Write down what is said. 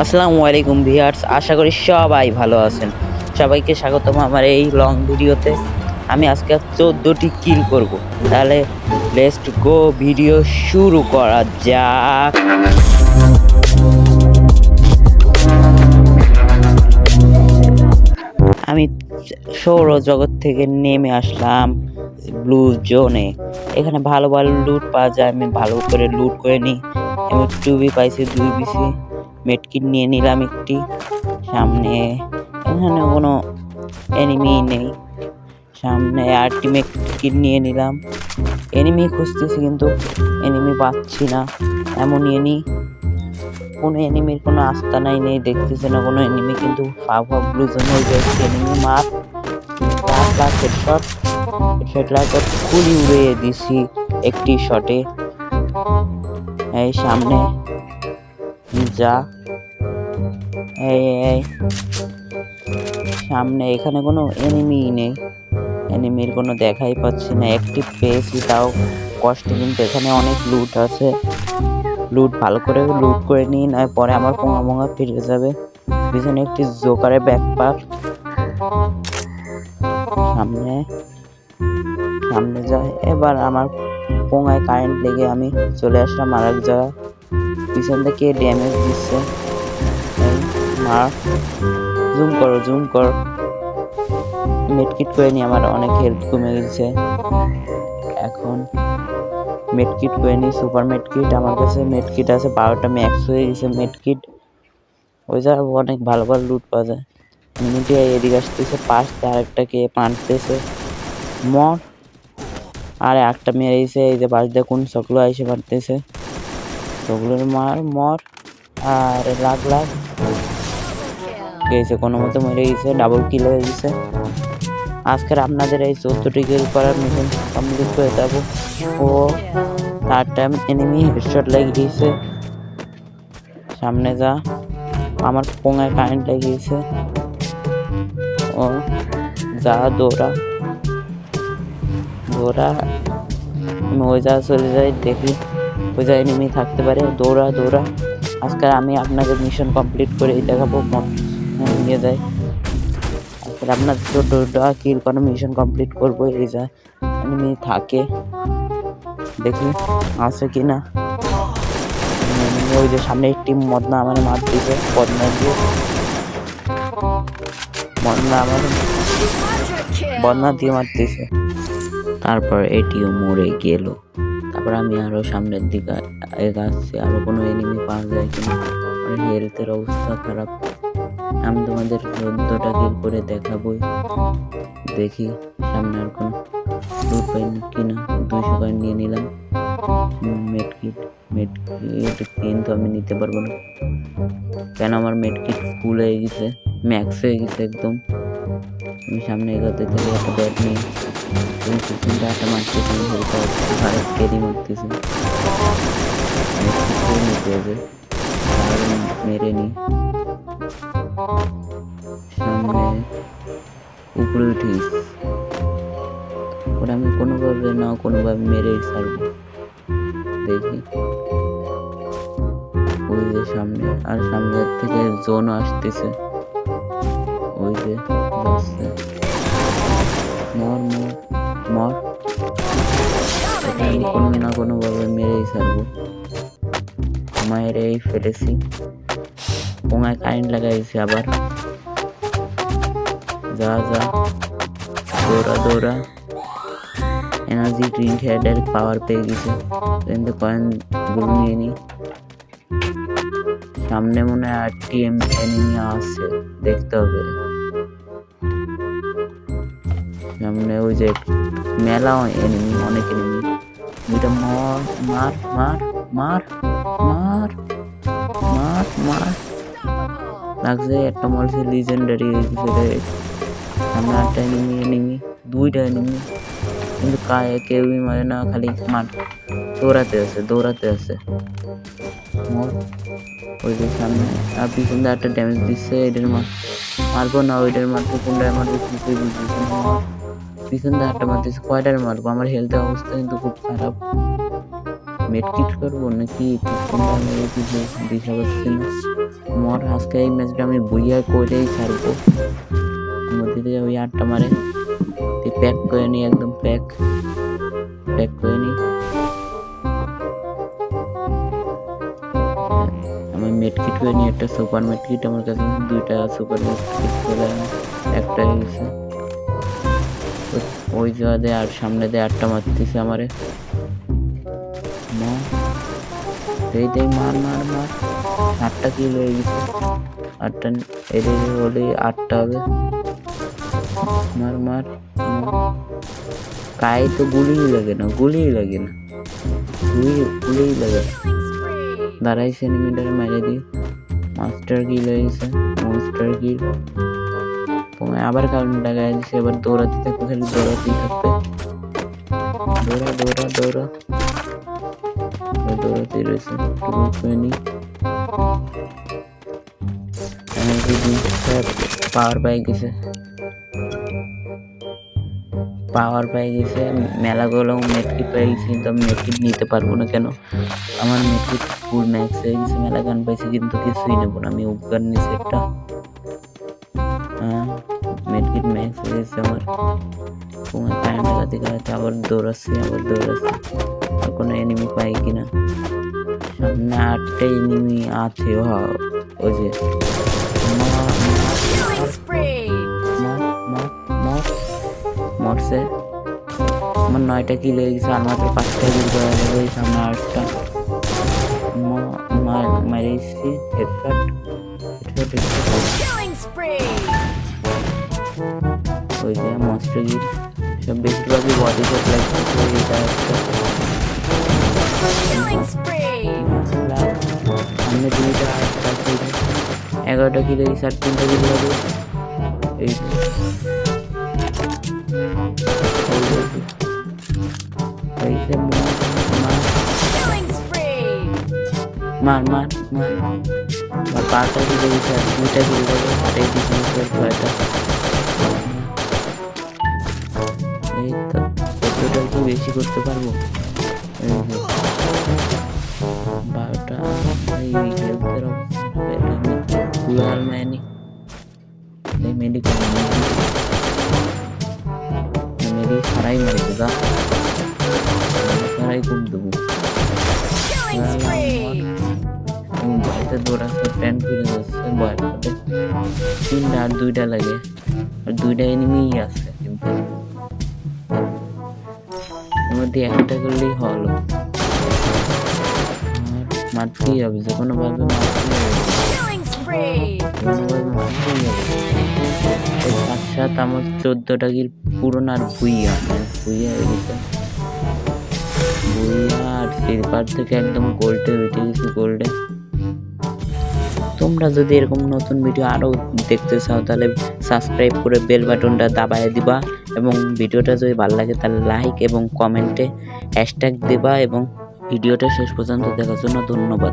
আসসালামু আলাইকুম ভিউয়ার্স, আশা করি সবাই ভালো আছেন। সবাইকে স্বাগতম আমার এই লং ভিডিওতে। আমি আজকে 14টি কিল করব। তাহলে লেটস গো, ভিডিও শুরু করা যাক। আমি সৌরজগৎ থেকে নেমে আসলাম ব্লু জোনে। এখানে ভালো ভালো লুট পাওয়া যায়, আমি ভালো করে লুট করে নিই। আমি 2B পাইছি, 2 পিসি মেডকিট নিয়ে নিলাম একটি। সামনে এখানে কোনো এনিমি নেই, সামনে আরেকটি মেডকিট নিয়ে নিলাম। এনিমি খুঁজতেছি কিন্তু এনিমি পাচ্ছি না। এমনই নিই, কোনো এনিমির কোনো আস্তানাই নেই, দেখতেছে না কোনো এনিমি, কিন্তু ব্লু জোন হয়ে যাচ্ছে। এনিমি মার হেডশট খুলি উড়িয়ে দিছি একটি শটে। এই সামনে যা, এই সামনে এখানে কোনো এনিমি নেই, এনিমির কোনো দেখাই পাচ্ছি না। একটি পেয়েছি তাও কষ্ট, কিন্তু এখানে অনেক লুট আছে। লুট ভালো করে লুট করে নিই, না পরে আমার পোঙা ফিরে যাবে। পিছনে একটি জোকারের ব্যাকপ্যাক। সামনে সামনে যায়, এবার আমার পোঙায় কারেন্ট লেগে আমি চলে আসলাম আর এক জায়গায়। পিছন থেকে ড্যামেজ দিচ্ছে। মার, জুম কর। মেডকিট করে নি, আমার অনেক হেলথ কমে গেছে। এখন মেডকিট করে নি, সুপার মেডকিট আমার কাছে মেডকিট আছে 12টা, ম্যাক্স হয়ে গেছে মেডকিট। ওই জায়গায় অনেক ভালো ভালো লুট পাওয়া যায়। মিনিটে এদিকে আসতেছে, পাশ দিয়ে আরেকটাকে মারতেছে। মর, আর একটা মেরেছে। এই যে পাশ দিয়ে কোন সকলো এসে মারতেছে, সকলের মর। আর লাগ গেছে, কোনো মতো মরে গেছে, ডাবল কিল হয়ে গেছে। আজকের আপনাদের এই 14টি কিল করার মিশন কমপ্লিট করে যাবো। ও তার টাইম এনিমি হেডশট লাগিয়েছে। সামনে যা, আমার পোঙায় কারেন্ট লাগিয়েছে। ও যা, দৌড়া। আমি ওই জায়গা চলে যাই, দেখি ওই জায়গায় এনিমি থাকতে পারে। দৌড়া। আজকে আমি আপনাদের মিশন কমপ্লিট করে দেখাবো, নিয়ে যাই। আজকে আপনার 14টা কিল করে মিশন কমপ্লিট করবো। এই যা এনিমি থাকে, দেখি আছে কিনা। ওই যে সামনে একটি মদনা আমার মার দিয়েছে, বদনা দিয়ে মারতেছে। তারপর এটিও মরে গেল। তারপর আমি আরো সামনের দিকে এগাচ্ছি, আরো কোনো এনিমি পাওয়া যায় কিনা। আমার হেলথের অবস্থা খারাপ। আমি তোমাদের 14টা কিল করে দেখাবই, দেখি সামনে আর কোনো লুট পাই কিনা। 200 কয়েন নিয়ে নিলাম। মেডকিট কিন্তু আমি নিতে পারবো না, কেন আমার মেডকিট ফুল হয়ে গেছে, ম্যাক্স হয়ে গেছে একদম। আমি সামনে এগোতে থেকে একটা ব্যাট নিয়ে একটা মারতেছি, ভারত ক্যারি মারতেছি। নিতে হবে, মেরে নি। সামনে উপরে উঠিস, ওরা আমি কোনোভাবে মেরেই ছাড়বো, দেখি। ওই যে সামনে, আর সামনের থেকে জোন আসতেছে, ওই যে যাচ্ছে। মর, আমি কোনোভাবে মেরেই ছাড়বো। মায়ের ফেলেছি, পোঙায় কারেন্ট লাগাইছি আবার। যা, দৌড়া। এনার্জি ড্রিঙ্ক হেডের পাওয়ার পেয়ে গেছে, কিন্তু কয়েন গুলো নিয়ে নি। সামনে মনে হয় আরটি এনিমি আছে, দেখতে হবে। সামনে ওই যে মেলা এনিমি, অনেক এনিমি। দুইটা মার লাগছে। একটা মলছে লিজেন্ডারি সামনে একটা এনিমি, 2টা এনিমি, কিন্তু কেউই মারে না, খালি দৌড়াতে আছে। ওই যে সামনে আর পিছনে একটা ড্যামেজ দিচ্ছে, এটার মারবো না, ওইটার মারবো, কোনটায় মারবো কিছুই বুঝতেছি না। পিছন দিয়ে একটা মারতেছে, কয়টার মারবো, আমার হেলথের অবস্থা কিন্তু খুব খারাপ। মেডকিট করবো নাকি কোনটা মেরে কিছু দিশা পাচ্ছি না। মর আজকে এই ম্যাচটা আমি বুইয়া করেই ছাড়বো। মধ্যে দিয়ে ওই 8টা মারে তুই প্যাক করে নি, একদম প্যাক করে নি। আমি মেডকিট করে নি, একটা সুপার মেডকিট আমার কাছে, 2টা সুপার মেডকিট করে একটা গেছে ওই জায়গাতে। আর সামনে দিয়ে 8টা মারতেছে আমারে। এই মার 8টা কিল হয়ে গেছে। 8টা এদের হলে 8টা হবে। মার কাই তো গুলিই লাগে না গুলিই লাগে না। দাঁড়াইছে এনিমিটারে মাইরে দিই। মাস্টার কিল হয়েছে, মনস্টার কিল। আবার কারণ লাগাই দিছে, এবার দৌড়াতে থাকবে, খালি দৌড়াতেই থাকবে। দৌড়াতে রয়েছে। পাওয়ার পাই গেছে মেলাগুলো মেটকিট পেয়ে গেছি, কিন্তু আমি মেটকিট নিতে পারবো না। কেন? আমার মেটকিট ফুল ম্যাক্স হয়ে গেছে। মেলা গান পাইছি কিন্তু কিছুই নেবো না। আমি উপগান নিয়েছি একটা। মেটকিট ম্যাক্স হয়ে গেছে আমার। আবার দৌড়াচ্ছি। আর কোনো এনিমি পাই কিনা। সামনে 8টা এনিমি আছে। ওই যে মরছে। আমার 9টা কিল হয়ে গেছে, আর মাত্র 5টা কিল করা যাবে। সামনে 8টা মারিয়েছি। হেডশট ওই যে মস্ত কিল। সব বেশিরভাগই বডি শট লাগছে। এটা সামনে 2টা 11টা কিল হয়ে গেছে, আর 3টা কিল হবে। এই মার 5টা কিল হয়ে গেছে, আর 2টা কিল হবে। আর এই ডিফেন্সের 6টা। এই তো কতটা কি বেশি করতে পারবো? 12টা। এই হেলথের অবস্থা ফুলাল ম্যানি। এই মেডিকেল সারাই মারবে, সারাই খুব দেবো। বাড়িতে দৌড়াচ্ছে, প্যান্ট ফিরে যাচ্ছে বয়ের সাথে। 3টা আর 2টা লাগে, আর 2টা এনিমিই আছে। কিন্তু এর মধ্যে একটা করলেই হলো। মারতেই হবে, যে কোনো ভাবে মারতেই হবে। সাথে আমার 14টা কিল পুরনো। আর ভুইয়া হয়ে গেছে। আর সিলভার থেকে একদম গোল্ডে উঠে গেছি। গোল্ডে তোমরা যদি এরকম নতুন ভিডিও আরো দেখতে চাও, তাহলে সাবস্ক্রাইব করে বেল বাটনটা দাবায় দিবা, এবং ভিডিওটা যদি ভালো লাগে তাহলে লাইক এবং কমেন্টে হ্যাশট্যাগ দিবা, এবং ভিডিওটা শেষ পর্যন্ত দেখার জন্য ধন্যবাদ।